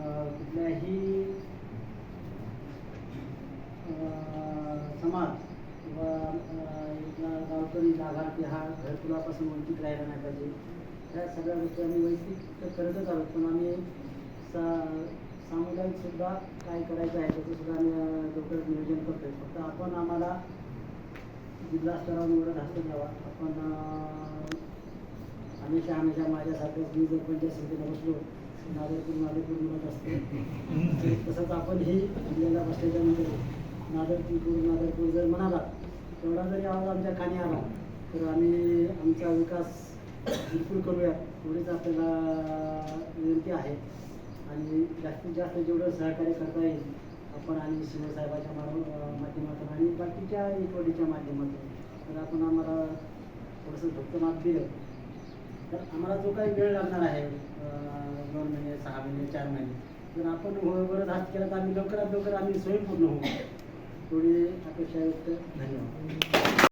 कुठल्याही समाज किंवा इथला गावकरी लाभार्थी हा घरकुलापासून वंचित राहिला नाही पाहिजे. ह्या सगळ्या गोष्टी आम्ही वैयक्तिक करतच आहोत, पण आम्ही सामुदायिकसुद्धा काय करायचं आहे त्याचंसुद्धा आम्ही लवकरच नियोजन करतो आहे. फक्त आपण आम्हाला जिल्हा स्तरावर निवडत हस्त द्यावा. आपण हमेशा माझ्यासारखं मी जर पंचायत समितीला बसलो नादरपूर म्हणत असते, तसंच आपणही जिल्ह्याला बसल्याच्यानंतर नादरपूर जर म्हणाला तेवढा जरी आवाज आमच्या कानी आला तर आम्ही आमचा विकास बिलकुल करूया एवढीच आपल्याला विनंती आहे. आणि जास्तीत जास्त जेवढं सहकार्य करता येईल आपण आणि शिवसाहेबाच्या माध्यमातून आणि बाकीच्या एकवटीच्या माध्यमातून तर आपण आम्हाला थोडंसं भक्तमाप दिलं तर आम्हाला जो काही वेळ लागणार आहे 2 महिने 6 महिने 4 महिने जर आपण बरोबर हात केला तर आम्ही लवकरात लवकर आम्ही स्वयंपूर्ण होऊ. थोडी अपेक्षा व्यक्त. धन्यवाद.